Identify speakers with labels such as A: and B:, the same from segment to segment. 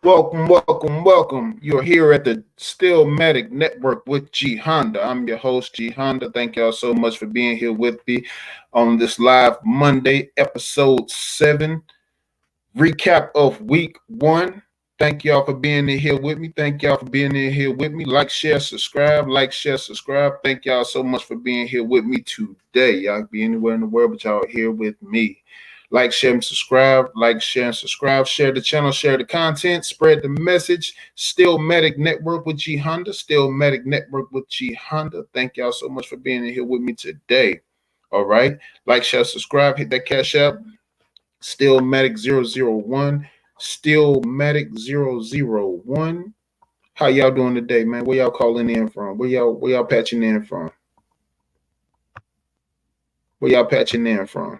A: Welcome, welcome, welcome. You're here at the STEELMATIC Network with G Honda. I'm your host, G Honda. Thank y'all so much for being here with me on this live Monday, episode 7, recap of week 1. Thank y'all for being in here with me. Thank y'all for being in here with me. Like, share, subscribe. Like, share, subscribe. Thank y'all so much for being here with me today. Y'all can be anywhere in the world, but y'all are here with me. Like, share, and subscribe. Like, share, and subscribe. Share the channel. Share the content. Spread the message. STEELMATIC Network with G Honda. STEELMATIC Network with G Honda. Thank y'all so much for being in here with me today. All right. Like, share, subscribe. Hit that cash app. STEELMATIC001. STEELMATIC001. How y'all doing today, man? Where y'all calling in from? Where y'all patching in from? Where y'all patching in from?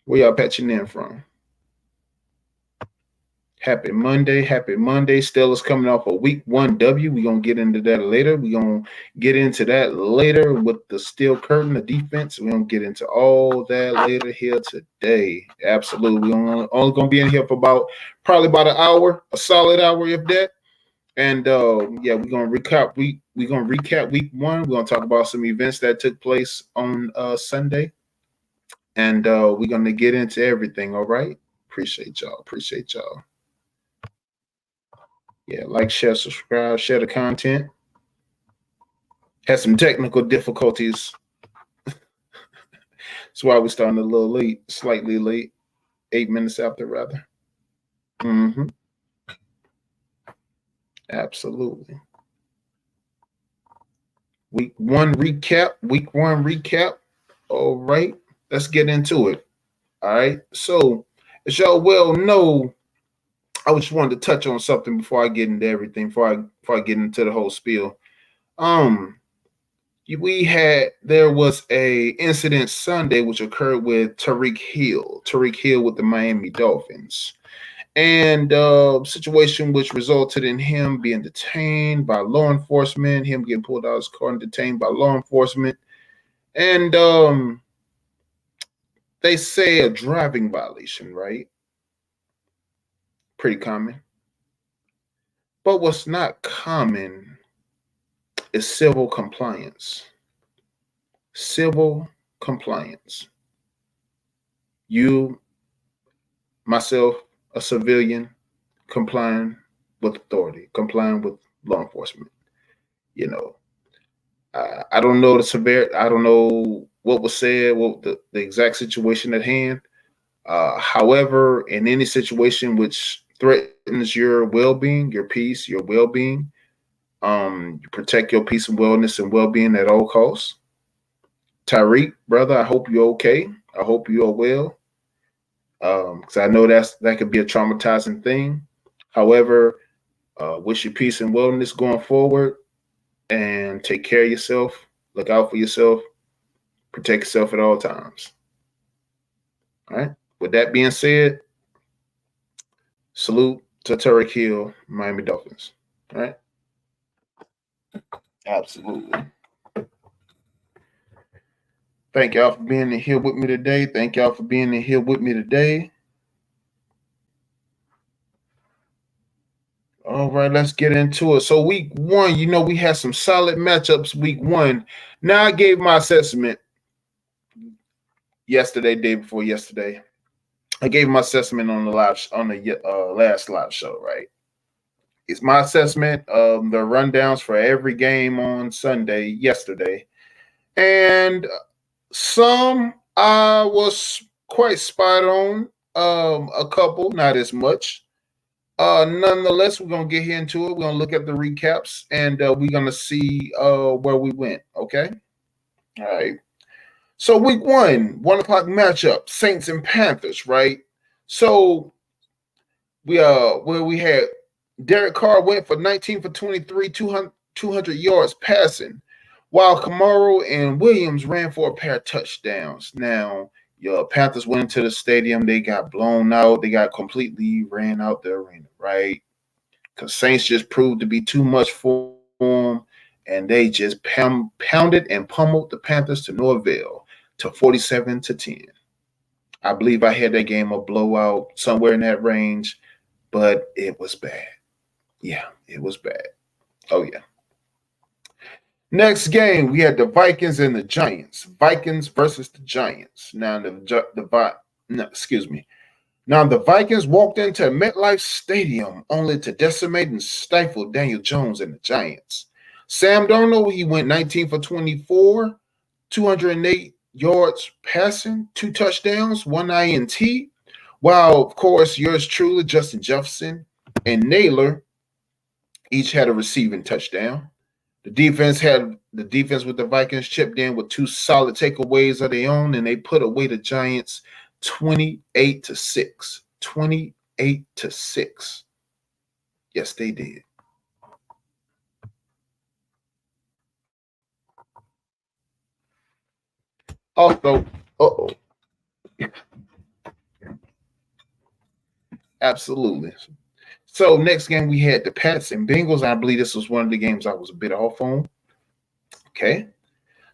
A: Where y'all patching in from? Happy Monday. Happy Monday. Steelers coming off a week 1 W. We're going to get into that later. We're going to get into that later with the steel curtain, the defense. We're going to get into all that later here today. Absolutely. We're only going to be in here for probably about an hour, a solid hour if that. And yeah, we're going to recap week 1. We're going to talk about some events that took place on Sunday. And we're going to get into everything, all right? Appreciate y'all. Yeah, like, share, subscribe, share the content. Had some technical difficulties. That's why we're starting a little late, slightly late, 8 minutes after, rather. Absolutely. Week 1 recap. All right, let's get into it. All right, so as y'all well know, I just wanted to touch on something before I get into everything, before I get into the whole spiel. There was a incident Sunday which occurred with Tyreek Hill with the Miami Dolphins, and situation which resulted in him being detained by law enforcement, him getting pulled out of his car and detained by law enforcement, and they say a driving violation, right? Pretty common. But what's not common is civil compliance. Civil compliance. You, myself, a civilian, complying with authority, complying with law enforcement. You know, I don't know the severity. I don't know what was said, what the exact situation at hand. However, in any situation which threatens your well-being, your peace, your well-being, you protect your peace and wellness and well-being at all costs. Tyreek, brother, I hope you're okay. I hope you are well. Because I know that could be a traumatizing thing. However, wish you peace and wellness going forward, and take care of yourself. Look out for yourself. Protect yourself at all times. All right. With that being said, salute to Tyreek Hill, Miami Dolphins. All right. Absolutely. Thank y'all for being in here with me today. All right, let's get into it. So week 1, we had some solid matchups week 1. Now I gave my assessment day before yesterday. I gave my assessment on the last live show, right? It's my assessment of the rundowns for every game on Sunday yesterday. And some I was quite spot on. A couple, not as much. Nonetheless, we're going to get here into it. We're going to look at the recaps, and we're going to see where we went, okay? All right. So week 1, 1 o'clock matchup, Saints and Panthers, right? So where we had Derek Carr went for 19 for 23, 200 yards passing, while Kamara and Williams ran for a pair of touchdowns. Now, your Panthers went into the stadium. They got blown out. They got completely ran out the arena, right? Because Saints just proved to be too much for them, and they just pounded and pummeled the Panthers to no avail, to 47-10. I believe I had that game a blowout somewhere in that range, but it was bad. Yeah, it was bad. Oh yeah. Next game, we had the Vikings and the Giants. Vikings versus the Giants. No, excuse me. Now the Vikings walked into MetLife Stadium only to decimate and stifle Daniel Jones and the Giants. Sam Darnold, he went 19 for 24, 208 yards passing, 2 touchdowns, 1 INT. While of course yours truly, Justin Jefferson and Naylor, each had a receiving touchdown. The defense with the Vikings chipped in with 2 solid takeaways of their own, and they put away the Giants 28-6. 28-6. Yes, they did. Also, absolutely. So next game we had the Pats and Bengals. I believe this was one of the games I was a bit off on. Okay.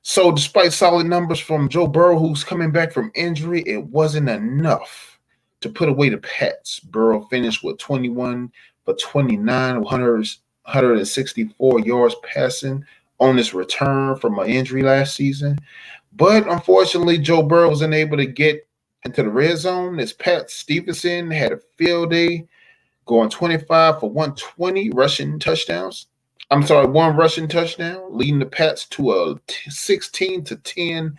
A: So despite solid numbers from Joe Burrow, who's coming back from injury, it wasn't enough to put away the Pats. Burrow finished with 21 for 29, 164 yards passing on his return from an injury last season. But unfortunately, Joe Burrow was unable to get into the red zone as Pat Stevenson had a field day, going 25 for 120 rushing touchdowns. I'm sorry, 1 rushing touchdown, leading the Pats to a 16-10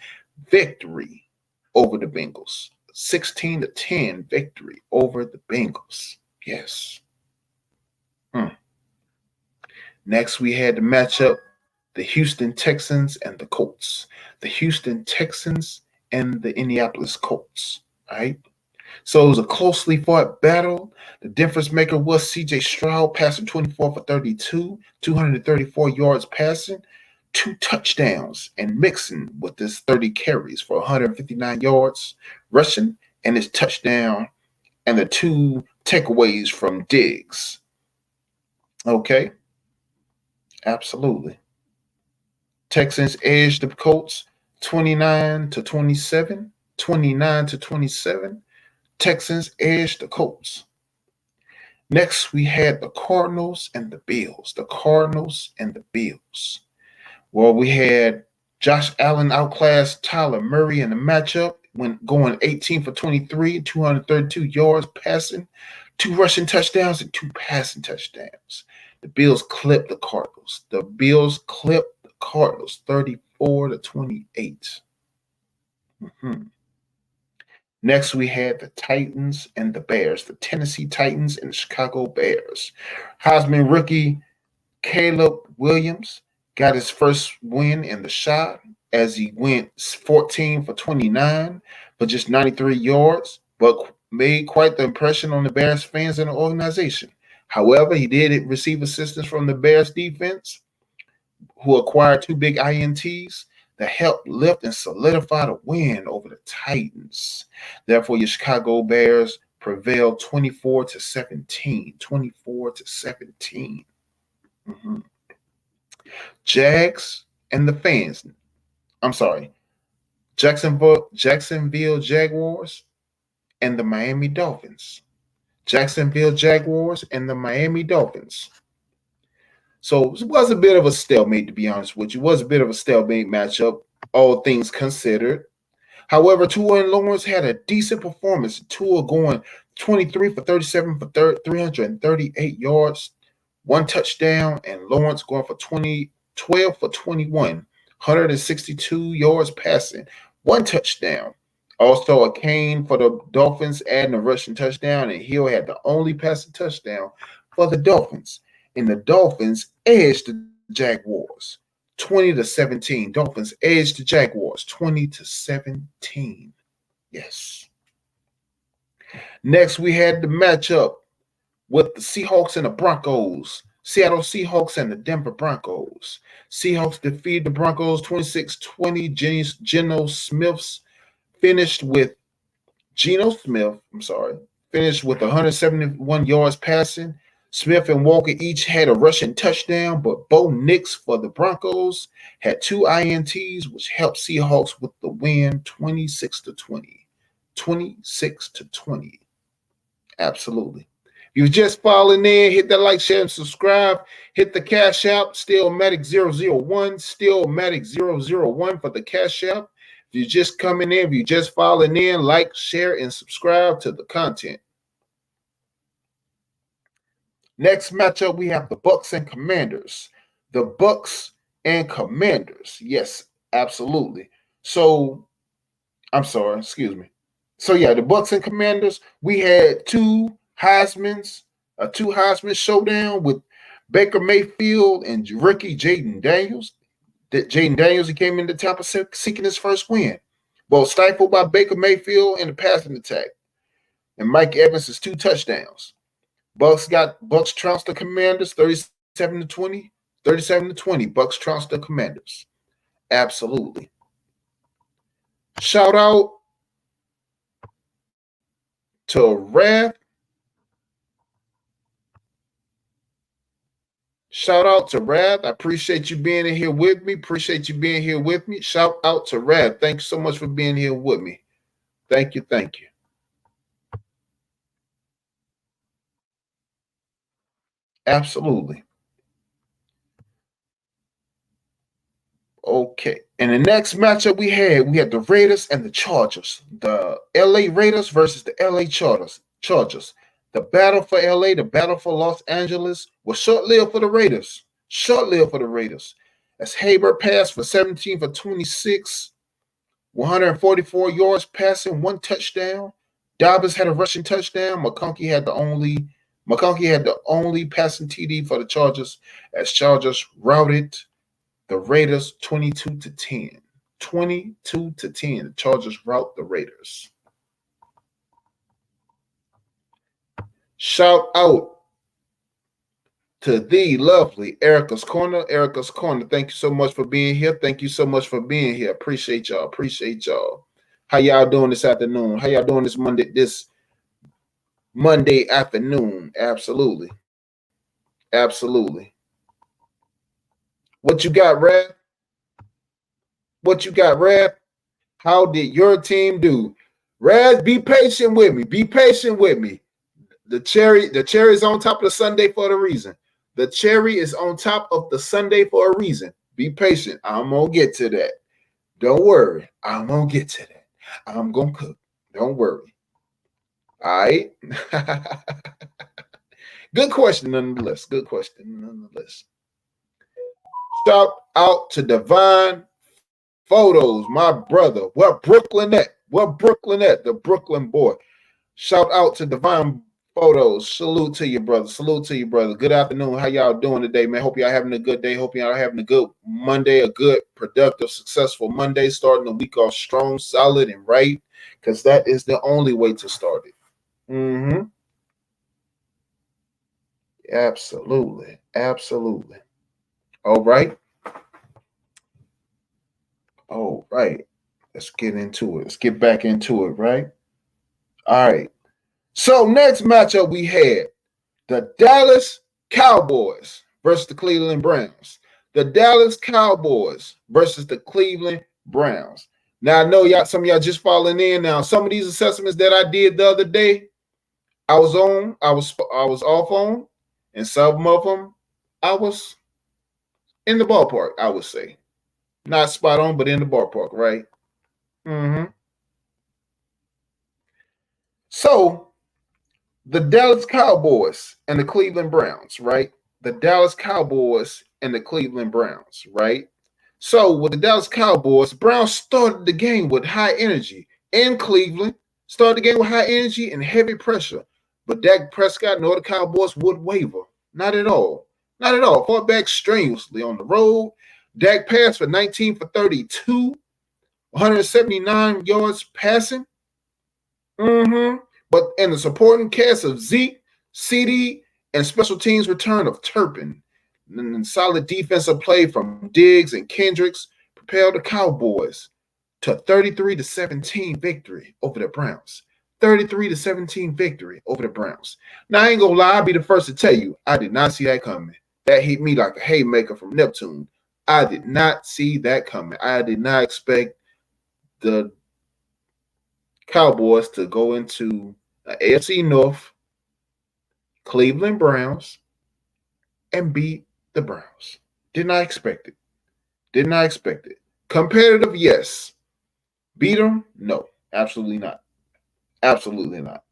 A: victory over the Bengals. 16-10 victory over the Bengals. Yes. Next, we had the matchup, the Houston Texans and the Colts. The Houston Texans and the Indianapolis Colts. All right. So it was a closely fought battle. The difference maker was C.J. Stroud, passing 24 for 32, 234 yards passing, 2 touchdowns, and Mixon with his 30 carries for 159 yards rushing, and his touchdown, and the 2 takeaways from Diggs. Okay. Absolutely. Texans edged the Colts 29-27. 29-27. Texans edged the Colts. Next, we had the Cardinals and the Bills. The Cardinals and the Bills. Well, we had Josh Allen outclassed Tyler Murray in the matchup, when going 18 for 23, 232 yards passing, 2 rushing touchdowns, and 2 passing touchdowns. The Bills clipped the Cardinals. 34-28. Next, we had the Titans and the Bears, the Tennessee Titans and the Chicago Bears. Heisman rookie Caleb Williams got his first win in the shot as he went 14 for 29 for just 93 yards, but made quite the impression on the Bears fans and the organization. However, he did receive assistance from the Bears defense, who acquired 2 big INTs that helped lift and solidify the win over the Titans. Therefore, your Chicago Bears prevailed 24-17. 24-17. Jags and the fans. I'm sorry. Jacksonville Jaguars and the Miami Dolphins. Jacksonville Jaguars and the Miami Dolphins. So it was a bit of a stalemate, to be honest with you. It was a bit of a stalemate matchup, all things considered. However, Tua and Lawrence had a decent performance. Tua going 23 for 37 for 338 yards, 1 touchdown, and Lawrence going for 12 for 21, 162 yards passing, 1 touchdown. Also a cane for the Dolphins, adding a rushing touchdown, and Hill had the only passing touchdown for the Dolphins. And the Dolphins edged the Jaguars 20-17. Dolphins edged the Jaguars 20-17. Yes. Next, we had the matchup with the Seahawks and the Broncos. Seattle Seahawks and the Denver Broncos. Seahawks defeated the Broncos 26-20. Geno Smith finished with 171 yards passing. Smith and Walker each had a rushing touchdown, but Bo Nix for the Broncos had 2 INTs, which helped Seahawks with the win 26-20. 26-20. Absolutely. If you're just following in, hit that like, share, and subscribe. Hit the Cash App, STEELMATIC001, STEELMATIC001 for the Cash App. If you're just coming in, if you're just following in, like, share, and subscribe to the content. Next matchup, we have the Bucks and Commanders. The Bucks and Commanders. Yes, absolutely. So, I'm sorry, excuse me. So yeah, the Bucks and Commanders, we had two Heisman showdown with Baker Mayfield and rookie Jaden Daniels. Jaden Daniels, he came into Tampa seeking his first win. Both stifled by Baker Mayfield in the passing attack. And Mike Evans' 2 touchdowns. Bucks trounced the Commanders 37-20. 37-20. Bucks trounced the Commanders. Absolutely. Shout out to Rav. Shout out to Rav. I appreciate you being in here with me. Shout out to Rav. Thank you so much for being here with me. Thank you. Absolutely. Okay. And the next matchup we had the Raiders and the Chargers. The LA Raiders versus the LA Chargers. The battle for LA, the battle for Los Angeles was short-lived for the Raiders. As Haber passed for 17 for 26, 144 yards passing, 1 touchdown. Dobbins had a rushing touchdown. McConkey had the only passing TD for the Chargers, as Chargers routed the Raiders 22-10. 22-10. The Chargers rout the Raiders. Shout out to the lovely Erica's Corner. Thank you so much for being here. Appreciate y'all. How y'all doing this afternoon? How y'all doing this Monday afternoon? Absolutely. What you got, Rav? How did your team do? Rav, be patient with me. The cherry's on top of the sundae for a reason. Be patient. I'm gonna get to that. Don't worry. I'm gonna get to that. I'm gonna cook. Don't worry. All right. Good question, nonetheless. Shout out to Divine Photos, my brother. Where Brooklyn at? The Brooklyn boy. Shout out to Divine Photos. Salute to you, brother. Good afternoon. How y'all doing today, man? Hope y'all having a good day. Hope y'all having a good Monday, a good, productive, successful Monday, starting the week off strong, solid, and right, because that is the only way to start it. Absolutely. All right. Let's get into it. Let's get back into it, right? All right. So next matchup we had the Dallas Cowboys versus the Cleveland Browns. Now I know some of y'all just falling in. Now some of these assessments that I did the other day, I was off on, and some of them I was in the ballpark. I would say not spot on, but in the ballpark, right? So the Dallas Cowboys and the Cleveland Browns, right? So with the Dallas Cowboys, the Browns started the game with high energy, and Cleveland started the game with high energy and heavy pressure. But Dak Prescott nor the Cowboys would waver. Not at all. Fought back strenuously on the road. Dak passed for 19 for 32, 179 yards passing. But in the supporting cast of Zeke, CD, and special teams return of Turpin, and solid defensive play from Diggs and Kendricks propelled the Cowboys to 33-17 victory over the Browns. 33-17 victory over the Browns. Now, I ain't gonna lie, I'll be the first to tell you, I did not see that coming. That hit me like a haymaker from Neptune. I did not see that coming. I did not expect the Cowboys to go into the AFC North, Cleveland Browns, and beat the Browns. Did not expect it. Did not expect it. Competitive, yes. Beat them? No, absolutely not. Absolutely not.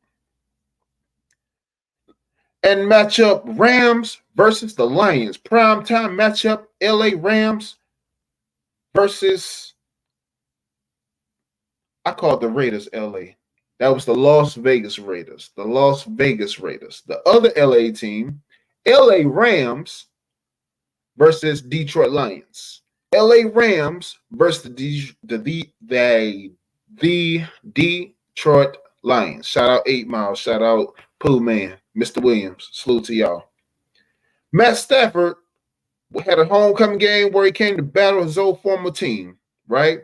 A: And matchup Rams versus the Lions. Primetime matchup LA Rams versus, I call it the Raiders LA. That was the Las Vegas Raiders. The Las Vegas Raiders. The other LA team, LA Rams versus Detroit Lions. LA Rams versus the Detroit Lions. Shout out 8 Mile. Shout out Pooh Man, Mr. Williams. Salute to y'all. Matt Stafford had a homecoming game where he came to battle his old former team, right?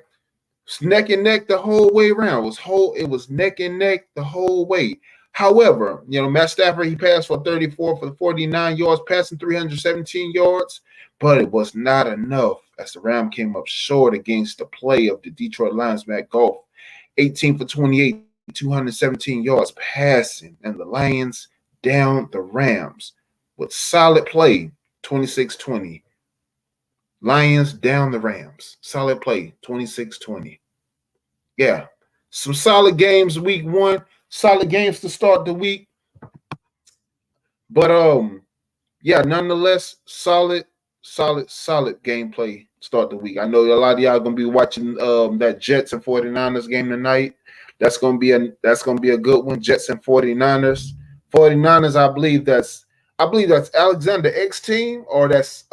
A: It's neck and neck the whole way around. It was neck and neck the whole way. However, Matt Stafford, he passed for 34 for 49 yards, passing 317 yards, but it was not enough as the Rams came up short against the play of the Detroit Lions. Matt Goff, 18 for 28, 217 yards passing, and the Lions down the Rams with solid play, 26-20. Lions down the Rams. Solid play, 26-20. Yeah. Some solid games week one. Solid games to start the week. But yeah, nonetheless, solid gameplay start the week. I know a lot of y'all gonna be watching that Jets and 49ers game tonight. That's gonna be a good one. Jets and 49ers. 49ers, I believe that's Alexander X team, or that's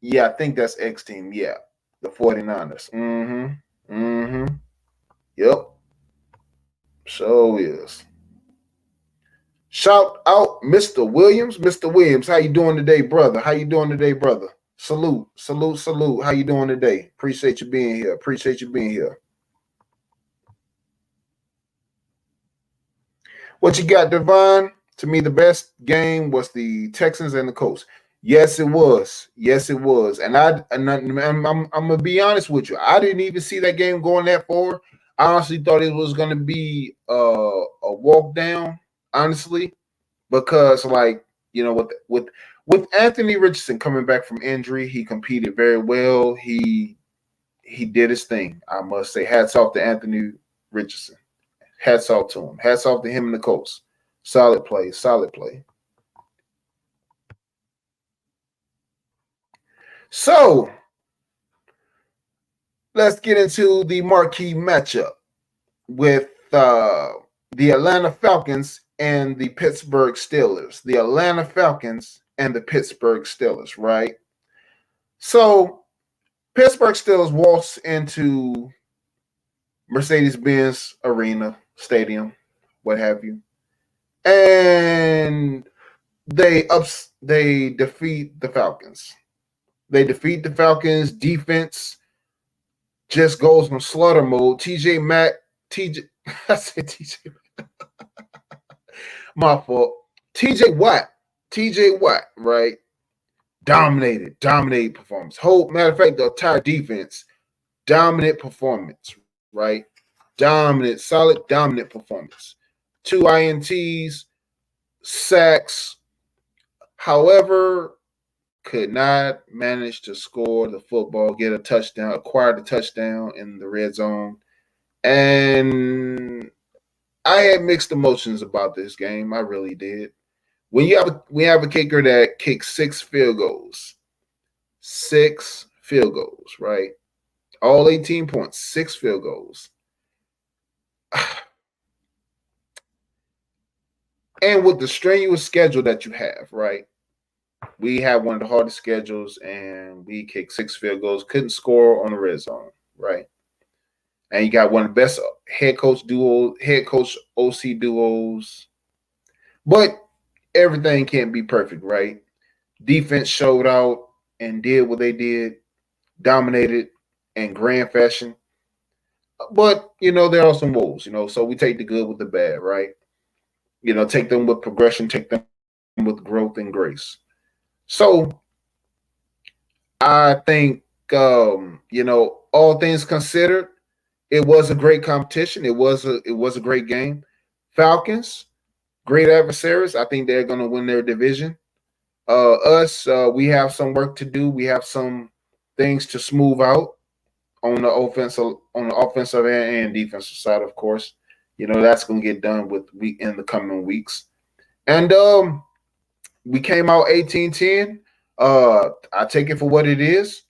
A: yeah, I think that's X team. Yeah. The 49ers. Yep. So is. Shout out Mr. Williams. Mr. Williams, how you doing today, brother? How you doing today, brother? Salute. How you doing today? Appreciate you being here. What you got, Devon? To me, the best game was the Texans and the Colts. Yes, it was. And I'm gonna be honest with you. I didn't even see that game going that far. I honestly thought it was gonna be a walk down, honestly, because with Anthony Richardson coming back from injury, he competed very well. He did his thing. I must say, hats off to Anthony Richardson. Hats off to him. Hats off to him and the Colts. Solid play. So let's get into the marquee matchup with the Atlanta Falcons and the Pittsburgh Steelers. The Atlanta Falcons and the Pittsburgh Steelers, right? So Pittsburgh Steelers waltz into Mercedes-Benz Arena, Stadium, what have you, and they defeat the Falcons. They defeat the Falcons. Defense just goes on slaughter mode. I said TJ. My fault. TJ Watt, right? Dominated performance. Matter of fact, the entire defense, dominant performance, right? Solid dominant performance. 2 INTs, sacks. However, could not manage to score the football, get a touchdown, acquired a touchdown in the red zone. And I had mixed emotions about this game. I really did. When we have a kicker that kicks 6 field goals, right? All 18 points, 6 field goals. And with the strenuous schedule that you have, right? We have one of the hardest schedules, and we kicked 6 field goals, couldn't score on the red zone, right? And you got one of the best head coach OC duos. But everything can't be perfect, right? Defense showed out and did what they did, dominated in grand fashion. But, there are some woes, so we take the good with the bad, right? Take them with progression, take them with growth and grace. So I think, all things considered, It was a great competition. It was a great game. Falcons, great adversaries. I think they're going to win their division. We have some work to do. We have some things to smooth out on the offensive and defensive side, of course. That's going to get done in the coming weeks. And we came out 18-10. I take it for what it is.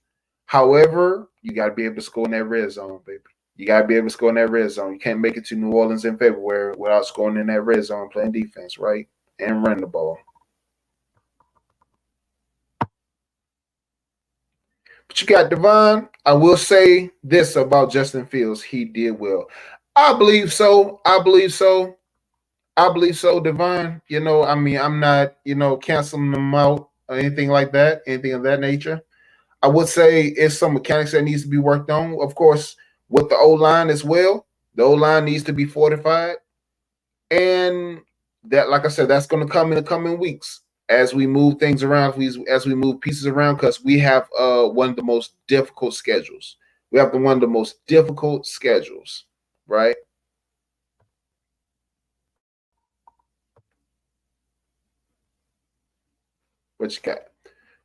A: However, you got to be able to score in that red zone, baby. You got to be able to score in that red zone. You can't make it to New Orleans in February without scoring in that red zone, playing defense, right? And run the ball. But you got Devon. I will say this about Justin Fields. He did well. I believe so. I believe so. I believe so, Devon. I'm not, canceling them out or anything like that, anything of that nature. I would say it's some mechanics that needs to be worked on. Of course, with the O-line as well. The O-line needs to be fortified. And that, like I said, that's going to come in the coming weeks as we move things around, as we move pieces around, because we have one of the most difficult schedules. We have one of the most difficult schedules, right? What you got?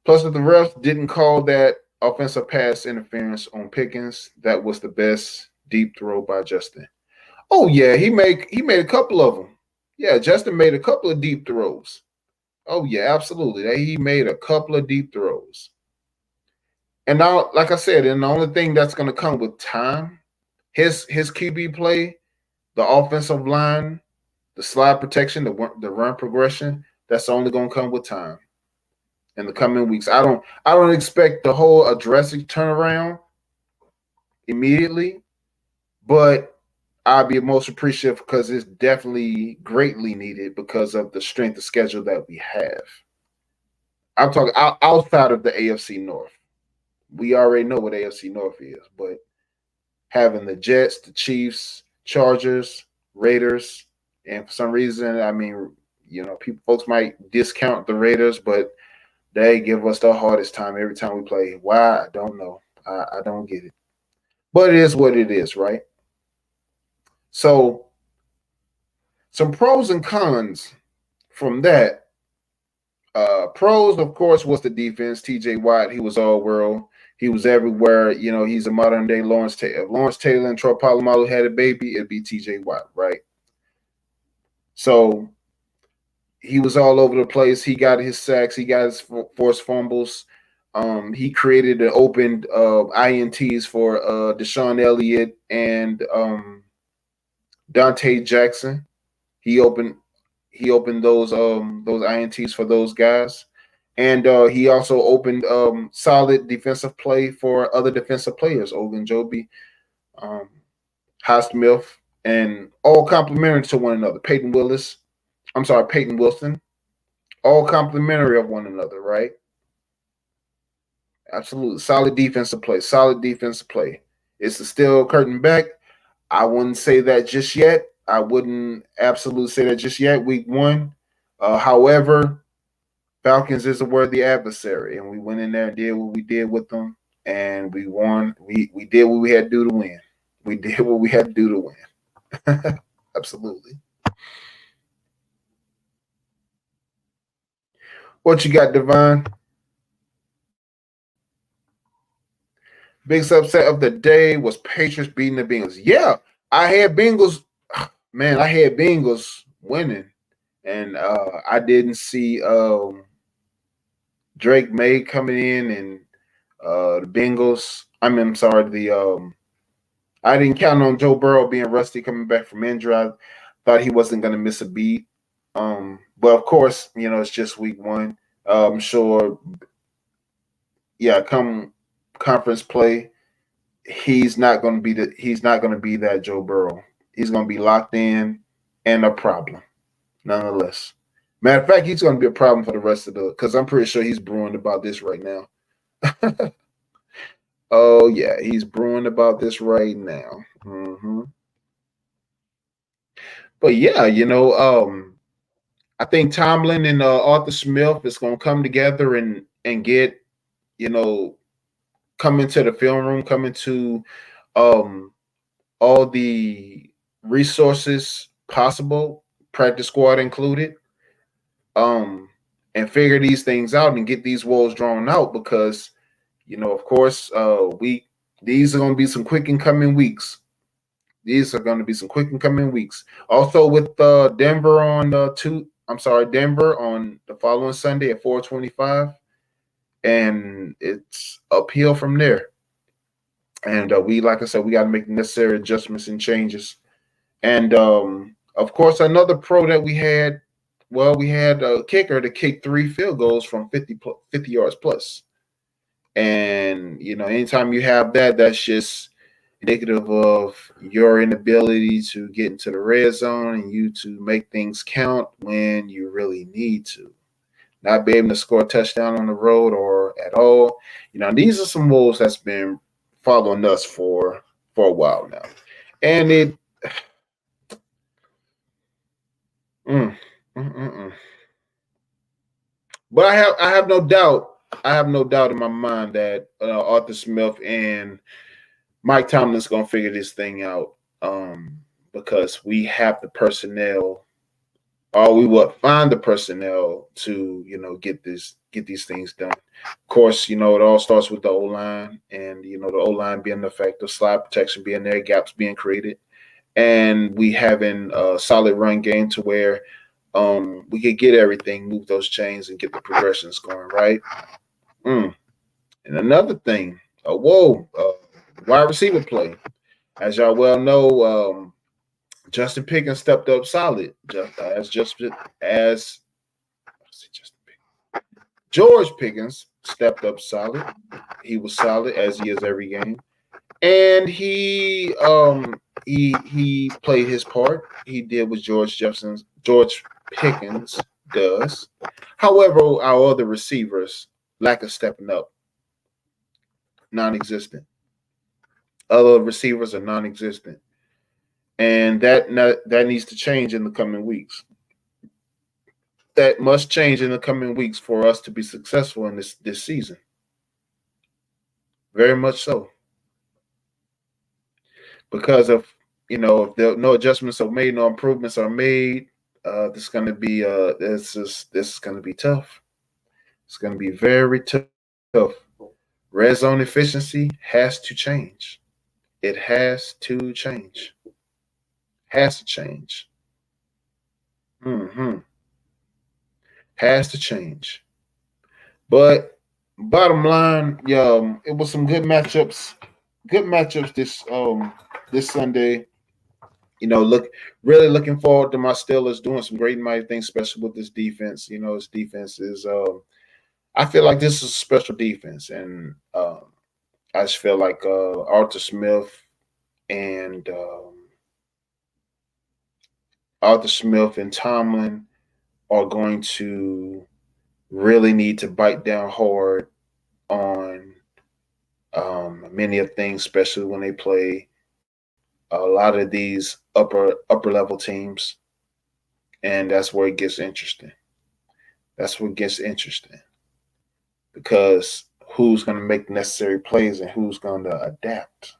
A: Plus, if the refs didn't call that offensive pass interference on Pickens, that was the best deep throw by Justin. Oh yeah, he made a couple of them. Yeah, Justin made a couple of deep throws. Oh yeah, absolutely. He made a couple of deep throws. And now, like I said, and the only thing that's going to come with time, his QB play, the offensive line, the slide protection, the run progression, that's only going to come with time. In the coming weeks, I don't expect the whole drastic turnaround immediately, but I'll be most appreciative because it's definitely greatly needed because of the strength of schedule that we have. I'm talking outside of the AFC North. We already know what AFC North is, but having the Jets, the Chiefs, Chargers, Raiders, and for some reason, folks might discount the Raiders, but they give us the hardest time every time we play. Why? I don't know. I don't get it. But it is what it is, right? So, some pros and cons from that. Pros, of course, was the defense. TJ Watt, he was all world. He was everywhere. He's a modern day Lawrence Taylor. If Lawrence Taylor and Troy Polamalu had a baby, it'd be TJ Watt, right? So, he was all over the place. He got his sacks. He got his forced fumbles. He created and opened INTs for Deshaun Elliott and Dante Jackson. He opened those INTs for those guys, and he also opened solid defensive play for other defensive players, Ogunjobi, Highsmith, and all complementary to one another. Peyton Wilson, all complementary of one another, right? Absolutely. Solid defensive play. It's the steel curtain back. I wouldn't say that just yet. I wouldn't absolutely say that just yet. Week 1. However, Falcons is a worthy adversary, and we went in there and did what we did with them, and we won. We did what we had to do to win. We did what we had to do to win. Absolutely. What you got, Devon? Biggest upset of the day was Patriots beating the Bengals. Yeah, I had Bengals. Man, I had Bengals winning, and I didn't see Drake May coming in and the Bengals. I'm sorry, I didn't count on Joe Burrow being rusty coming back from injury. I thought he wasn't going to miss a beat. But of course, it's just week 1. I'm sure. Yeah, come conference play, he's not going to be that Joe Burrow. He's going to be locked in and a problem, nonetheless. Matter of fact, he's going to be a problem for the rest of because I'm pretty sure he's brewing about this right now. Oh yeah, he's brewing about this right now. Mm-hmm. But yeah, I think Tomlin and Arthur Smith is going to come together and get, come into the film room, come into all the resources possible, practice squad included, um, and figure these things out and get these walls drawn out because, of course, these are going to be some quick and coming weeks. These are going to be some quick and coming weeks. Also, with Denver on Denver on the following Sunday at 4:25, and it's uphill from there. And like I said, we got to make the necessary adjustments and changes. And of course, another pro that we had, well, we had a kicker to kick 3 field goals from 50 yards plus. And, anytime you have that, that's just indicative of your inability to get into the red zone and you to make things count when you really need to. Not be able to score a touchdown on the road or at all. These are some wolves that's been following us for a while now. And it mm, mm, mm, mm. But I have no doubt. I have no doubt in my mind that Arthur Smith and Mike Tomlin's gonna figure this thing out, because we have the personnel, or we will find the personnel to get these things done. Of course, it all starts with the O line, and the O line being effective, slide protection being there, gaps being created, and we having a solid run game to where we could get everything, move those chains, and get the progressions going right. And another thing, wide receiver play. As y'all well know, Justin Pickens stepped up solid. As George Pickens stepped up solid. He was solid as he is every game, and he played his part. He did what George Pickens does. However, our other receivers lack of stepping up, non-existent. Other receivers are non-existent, and that needs to change in the coming weeks. That must change in the coming weeks for us to be successful in this season. Very much so, because if no adjustments are made, no improvements are made, this is going to be this is going to be tough. It's going to be very tough. Red zone efficiency has to change. It has to change. Has to change. Has to change. But bottom line, it was some good matchups. Good matchups this Sunday. Really looking forward to my Steelers doing some great and mighty things, especially with this defense. This defense is. I feel like this is a special defense, and I just feel like Arthur Smith and Tomlin are going to really need to bite down hard on many of things, especially when they play a lot of these upper level teams, and that's where it gets interesting. That's what gets interesting, because who's going to make the necessary plays and who's going to adapt.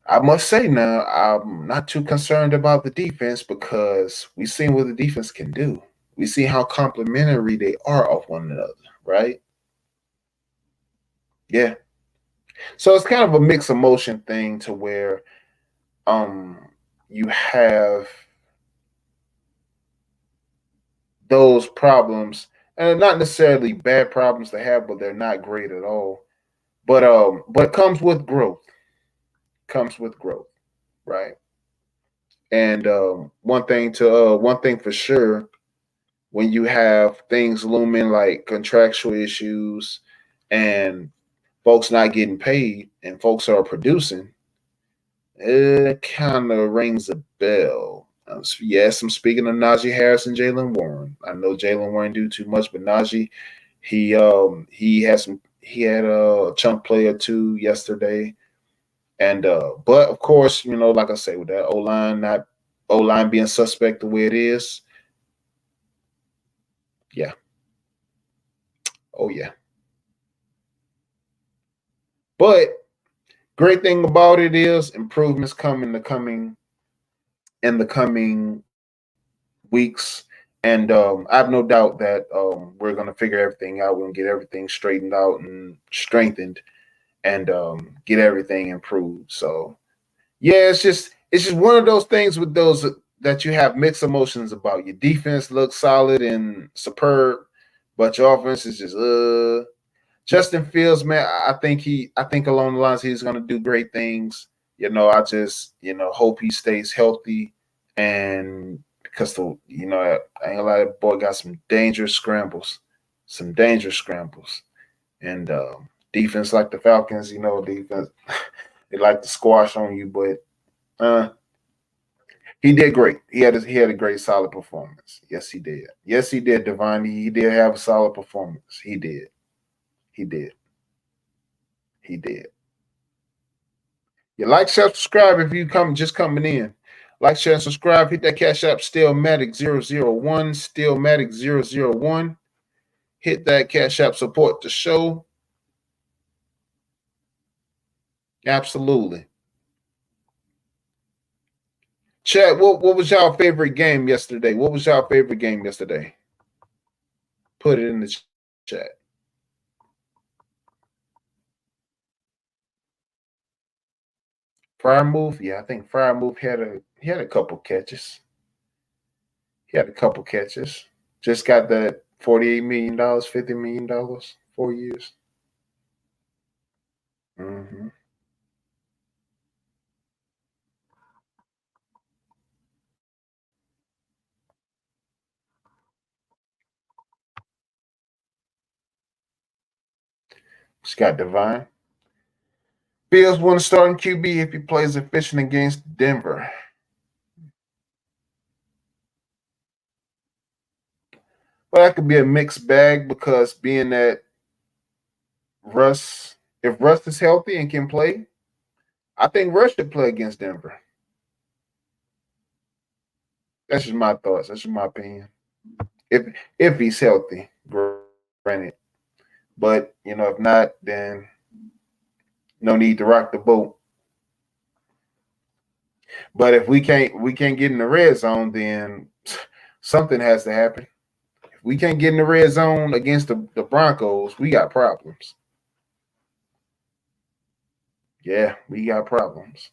A: I must say now, I'm not too concerned about the defense because we've seen what the defense can do. We see how complementary they are of one another, right? Yeah. So it's kind of a mixed emotion thing to where you have those problems, and not necessarily bad problems to have, but they're not great at all. But it comes with growth. Comes with growth, right? And one thing for sure, when you have things looming like contractual issues and folks not getting paid and folks are producing, it kind of rings a bell. Yes, I'm speaking of Najee Harris and Jalen Warren. I know Jalen Warren do too much, but Najee, he had a chunk play or two yesterday, and but of course, like I say, with that O line being suspect the way it is, yeah, oh yeah, but Great thing about it is improvements come in the coming weeks. And I have no doubt that we're going to figure everything out. We're going to get everything straightened out and strengthened and get everything improved. So yeah, it's just one of those things with those that you have mixed emotions about. Your defense looks solid and superb, but your offense is just Justin Fields, man, I think along the lines he's gonna do great things. I just hope he stays healthy and because I ain't gonna lie, that boy got some dangerous scrambles, and defense like the Falcons, defense they like to squash on you, but uh, he did great. He had a great solid performance. Yes, he did. Yes, he did, Devon. He did have a solid performance. He did. He did. He did. You like, share, subscribe if you just coming in. Like, share, and subscribe. Hit that cash app, STEELMATIC001, STEELMATIC001. Hit that cash app, support the show. Absolutely. Chat, what was y'all favorite game yesterday? What was y'all favorite game yesterday? Put it in the chat. Fire Move, yeah, I think Fire Move had a couple catches. He had a couple catches. Just got that $48 million, $50 million, 4 years. Mm-hmm. Just got Divine. Bills want to start in QB if he plays efficient against Denver. Well, that could be a mixed bag because being that if Russ is healthy and can play, I think Russ should play against Denver. That's just my thoughts. That's just my opinion. If he's healthy, granted. But if not, then no need to rock the boat. But if we can't get in the red zone, then something has to happen. If we can't get in the red zone against the Broncos, we got problems. Yeah, we got problems.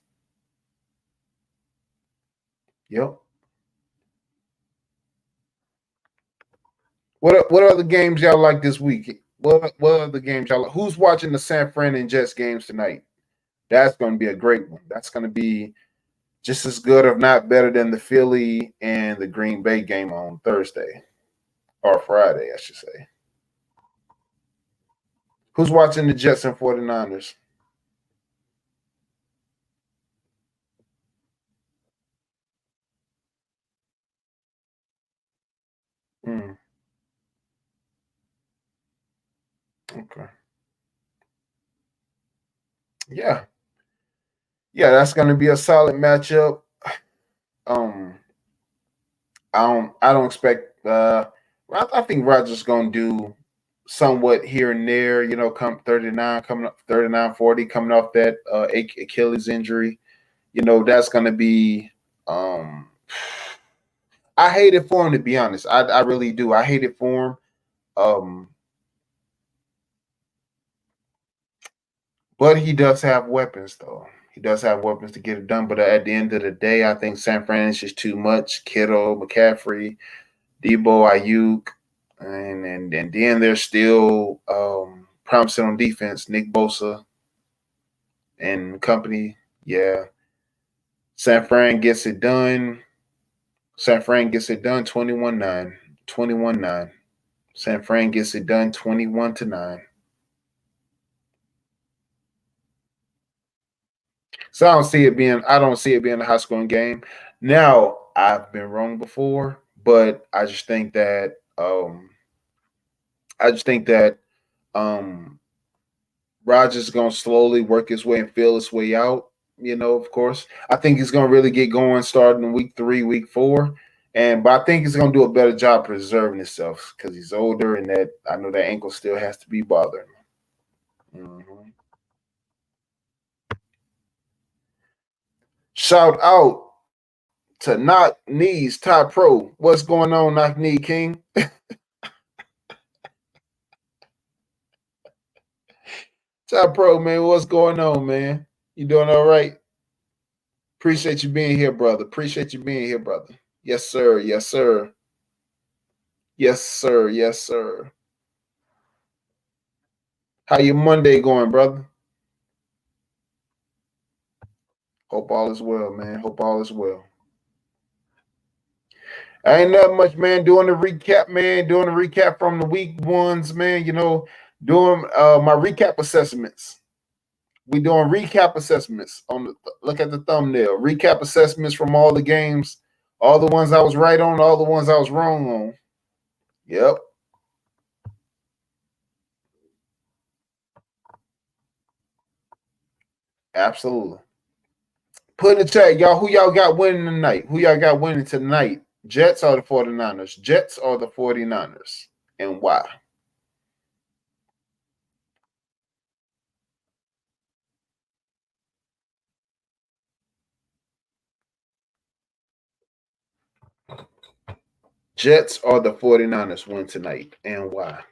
A: Yep. What other games y'all like this week? What other games y'all like? Who's watching the San Fran and Jets games tonight? That's going to be a great one. That's going to be just as good, if not better, than the Philly and the Green Bay game on Thursday or Friday, I should say. Who's watching the Jets and 49ers? Mm, okay. Yeah. Yeah, that's going to be a solid matchup. Um, I don't expect. I think Rodgers going to do somewhat here and there. Come 39, coming up 39, 40, coming off that Achilles injury. That's going to be. I hate it for him, to be honest. I really do. I hate it for him. Um, but he does have weapons, though. He does have weapons to get it done. But at the end of the day, I think San Fran is just too much. Kittle, McCaffrey, Debo, Ayuk, and then there's still promising on defense, Nick Bosa and company. Yeah, San Fran gets it done. San Fran gets it done 21-9. 21-9. San Fran gets it done 21-9. So I don't see it being a high scoring game. Now, I've been wrong before, but I just think that um Rodgers is gonna slowly work his way and feel his way out. Of course. I think he's gonna really get going starting in week 3, week 4. But I think he's gonna do a better job preserving himself because he's older and that I know that ankle still has to be bothering him. Shout out to Knock Knees Top Pro. What's going on, Knock Knee King? Top Pro, man. What's going on, man? You doing all right? Appreciate you being here, brother. Appreciate you being here, brother. Yes, sir. Yes, sir. Yes, sir. Yes, sir. How your Monday going, brother? Hope all is well, man. Hope all is well. I ain't nothing much, man. Doing the recap, man. Doing the recap from the week ones, man. You know, doing my recap assessments. We doing recap assessments on the look at the thumbnail. Recap assessments from all the games, all the ones I was right on, all the ones I was wrong on. Yep, absolutely. Put in the chat, y'all. Who y'all got winning tonight? Who y'all got winning tonight? Jets or the 49ers? Jets or the 49ers? And why? Jets or the 49ers win tonight, and why?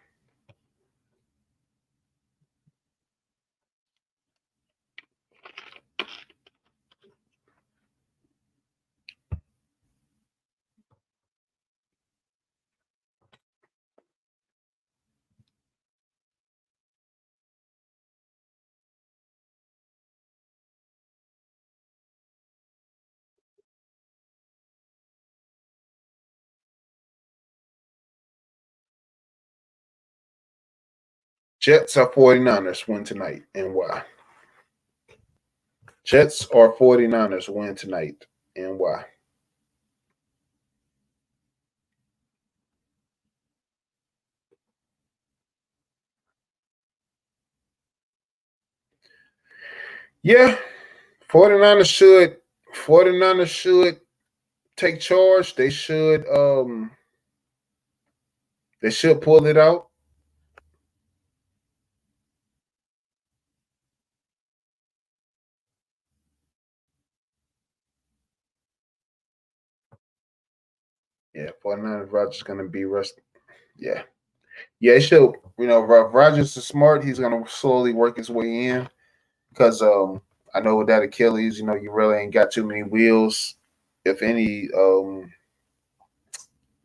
A: Jets or 49ers win tonight, and why? Jets or 49ers win tonight, and why? Yeah, 49ers should 49ers should take charge. They should pull it out. Yeah, 49ers Rodgers gonna be rest. Yeah. Yeah, it should. You know, if Rodgers is smart, he's gonna slowly work his way in. Because I know with that Achilles, you know, you really ain't got too many wheels, if any,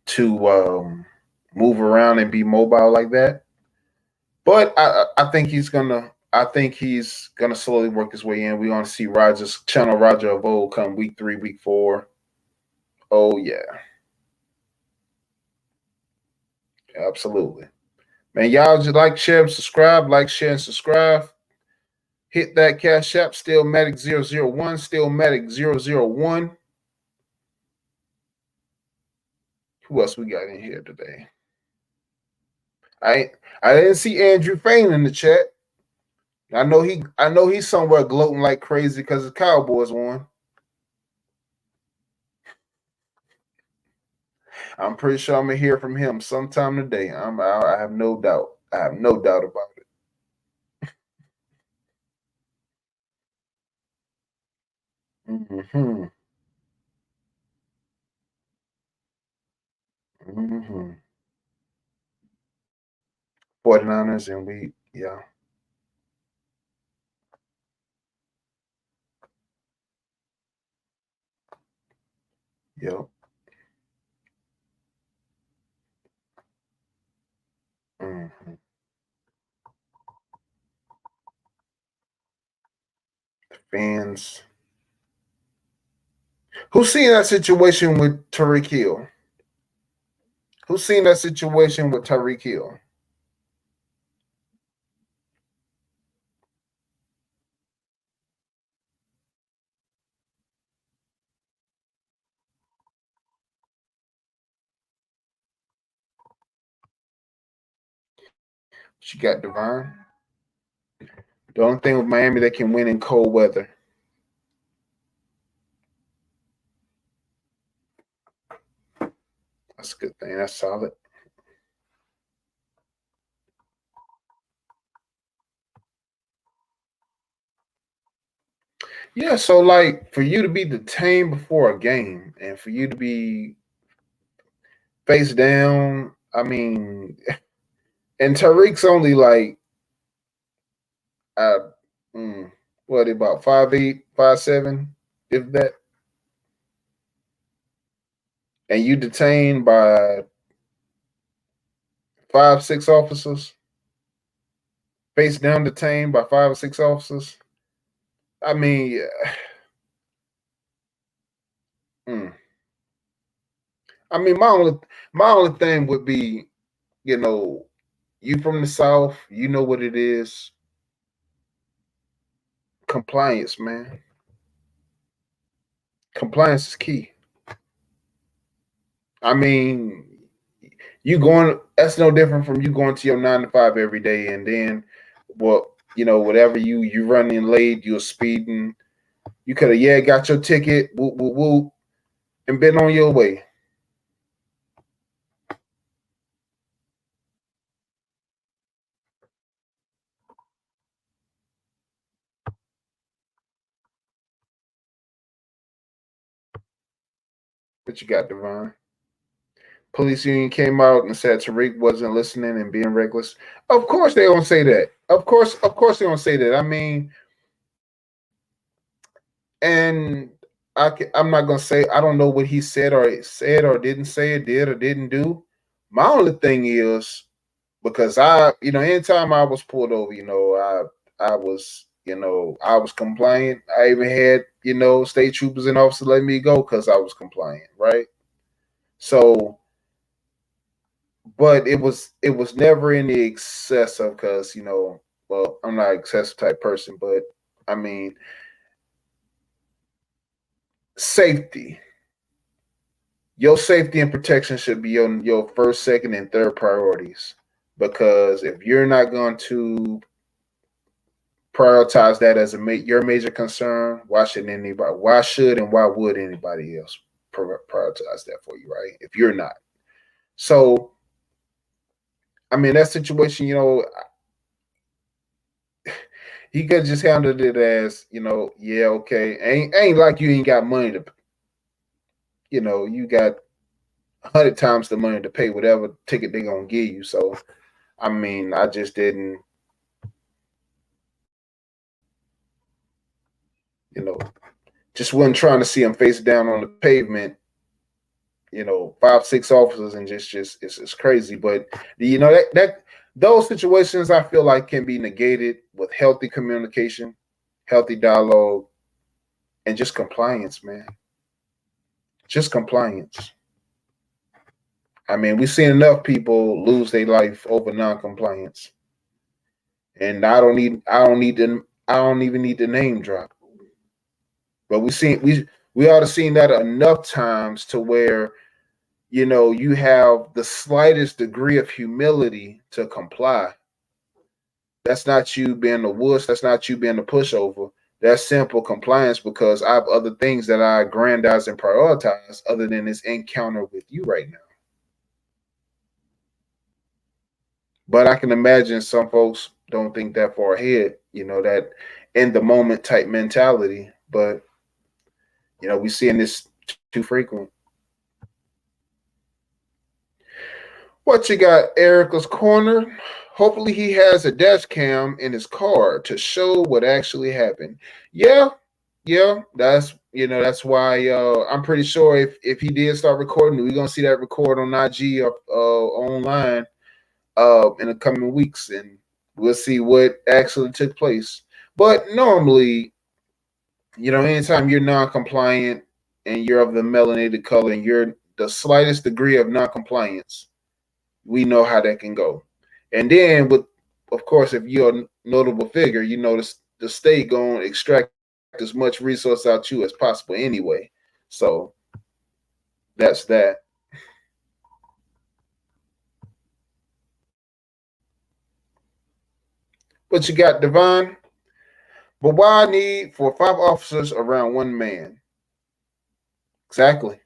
A: to move around and be mobile like that. But I think he's gonna. I think he's gonna slowly work his way in. We're gonna see Rogers, Channel Roger of old, come week 3, week 4. Oh yeah, absolutely, man. Y'all just like, share, and subscribe. Like, share, and subscribe. Hit that cash app. STEELMATIC 001. STEELMATIC 001. Who else we got in here today? I didn't see Andrew Fain in the chat. I know he's somewhere gloating like crazy because the Cowboys won. I'm pretty sure I'm gonna hear from him sometime today. I have no doubt. I have no doubt about it. Mm-hmm. Mm-hmm. 49ers and we yeah. Yep. Mm-hmm. Fans. Who's seen that situation with Tariq Hill? Who's seen that situation with Tyreek Hill? She got Divine. The only thing with Miami, they can win in cold weather. That's a good thing. That's solid. Yeah, so like for you to be detained before a game and for you to be face down, I mean, and Tariq's only like uh mm, what about 5'8", 5'7", if that, and you detained by 5, 6 officers, face down detained by 5 or 6 officers. I mean, mm, I mean, my only thing would be, you know, you from the South, you know what it is. Compliance, man. Compliance is key. I mean, you going that's no different from you going to your 9 to 5 every day, and then well, whatever you running late, you're speeding. You could have got your ticket, whoop whoop whoop, and been on your way. But you got Divine. Police union came out and said Tariq wasn't listening and being reckless. Of course they don't say that. Of course they don't say that. I mean, and I'm not gonna say I don't know what he said or didn't say, did or didn't do. My only thing is because anytime I was pulled over, I was compliant. I even had state troopers and officers let me go because I was compliant, right? So, but it was never any excess of because well, I'm not an excessive type person, but I mean safety. Your safety and protection should be your first, second, and third priorities. Because if you're not going to prioritize that as your major concern, why should anybody? Why should and why would anybody else prioritize that for you, right? If you're not, so I mean that situation, he could just handled it as yeah, okay, ain't like you ain't got money to, you got 100 times the money to pay whatever ticket they gonna give you. So I mean, I just didn't, you know, just wasn't trying to see him face down on the pavement, 5, 6 officers and just it's crazy. But that those situations I feel like can be negated with healthy communication, healthy dialogue, and just compliance, man. Just compliance. I mean, we've seen enough people lose their life over non-compliance, and I don't even need the name drop. But we ought to seen that enough times to where you have the slightest degree of humility to comply. That's not you being a wuss. That's not you being a pushover. That's simple compliance because I have other things that I aggrandize and prioritize other than this encounter with you right now. But I can imagine some folks don't think that far ahead, that in the moment type mentality. But, we're seeing this too frequent. What you got, Erica's Corner? Hopefully he has a dash cam in his car to show what actually happened. Yeah, yeah, that's why I'm pretty sure if he did start recording, we're gonna see that record on IG or online in the coming weeks, and we'll see what actually took place. But normally, anytime you're non-compliant and you're of the melanated color and you're the slightest degree of non-compliance, we know how that can go. And then of course, if you're a notable figure, the state going to extract as much resource out you as possible anyway. So that's that. But you got Divine. But why need for 5 officers around one man? Exactly.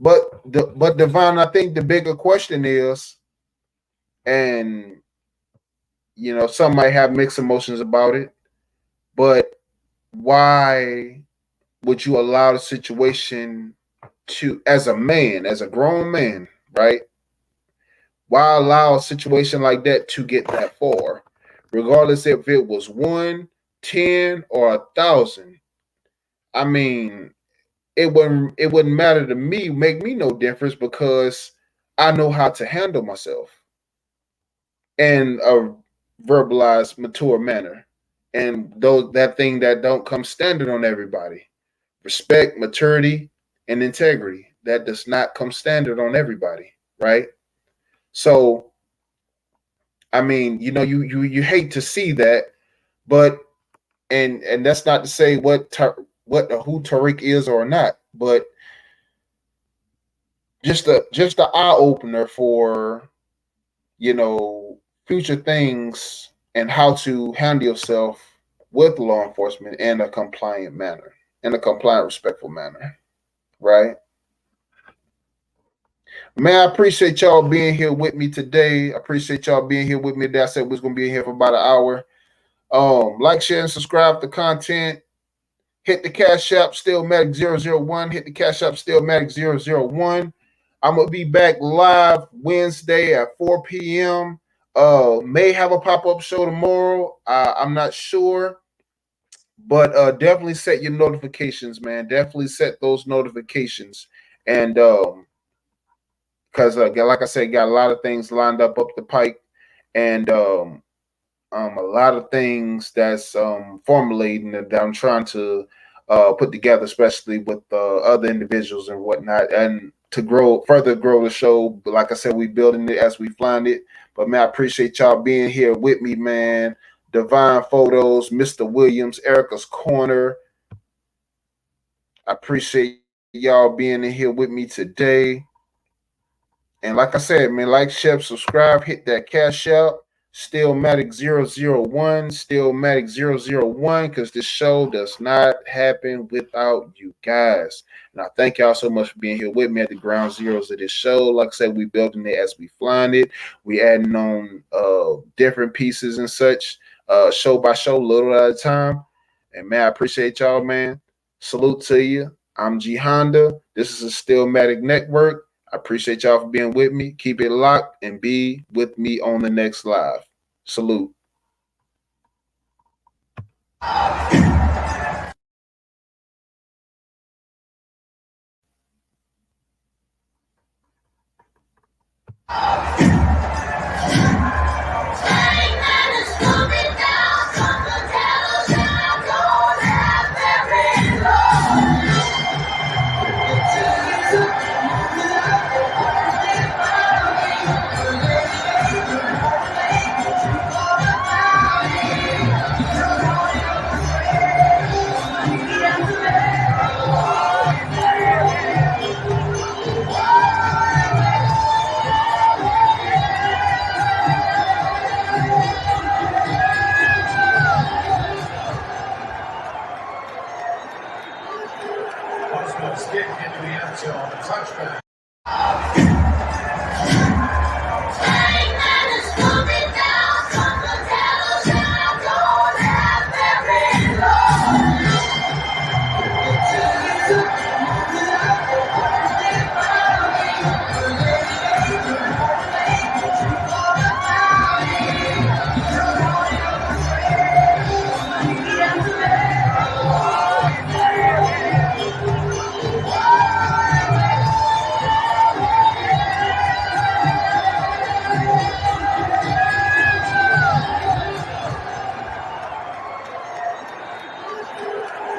A: But Divine, I think the bigger question is, and some might have mixed emotions about it, but why would you allow the situation to, as a man, as a grown man, right? Why allow a situation like that to get that far? Regardless if it was 1, 10, or 1,000. I mean, it wouldn't matter to me, make me no difference because I know how to handle myself in a verbalized, mature manner. And those that thing that don't come standard on everybody. Respect, maturity, and integrity. That does not come standard on everybody, right? So, I mean, you hate to see that, but and that's not to say what who Tariq is or not, but just a eye opener for future things and how to handle yourself with law enforcement in a compliant manner, in a compliant, respectful manner, right? Man, I appreciate y'all being here with me today. I appreciate y'all being here with me today. I said we was gonna be here for about an hour. Like, share, and subscribe to content. Hit the Cash App, STEELMATIC001. Hit the Cash App, STEELMATIC001. I'm gonna be back live Wednesday at 4 p.m. May have a pop-up show tomorrow. I'm not sure. But definitely set your notifications, man. Definitely set those notifications. And because like I said, got a lot of things lined up the pike, and a lot of things that's formulating that I'm trying to put together, especially with other individuals and whatnot, and to further grow the show. But like I said, we building it as we find it. But man, I appreciate y'all being here with me, man. Divine Photos, Mr. Williams, Erica's Corner. I appreciate y'all being in here with me today. And like I said, man, like, share, subscribe, hit that Cash App. STEELMATIC001, STEELMATIC001, because this show does not happen without you guys. And I thank y'all so much for being here with me at the ground zeros of this show. Like I said, we building it as we flying it. We adding on different pieces and such, show by show, little at a time. And man, I appreciate y'all, man. Salute to you. I'm G Honda. This is a STEELMATIC Network. I appreciate y'all for being with me. Keep it locked and be with me on the next live. Salute.
B: BOSWELL stick into the end zone, touchback.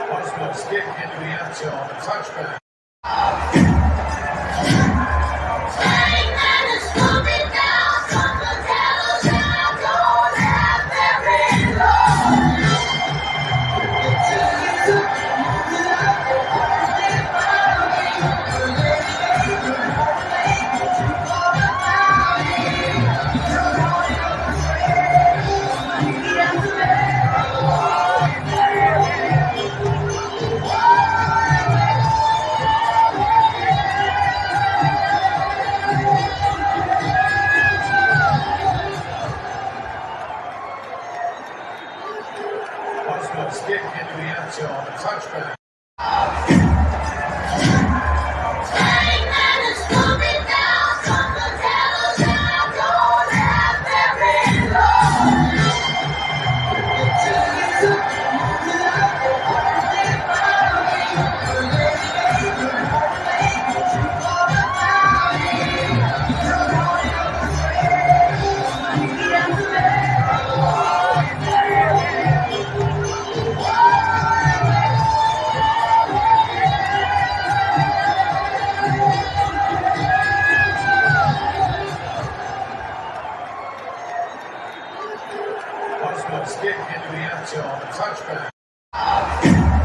B: BOSWELL stick into the end zone, touchback. Boswell's kick into the end zone, a touchback. Boswell's kick into the end zone, a touchback.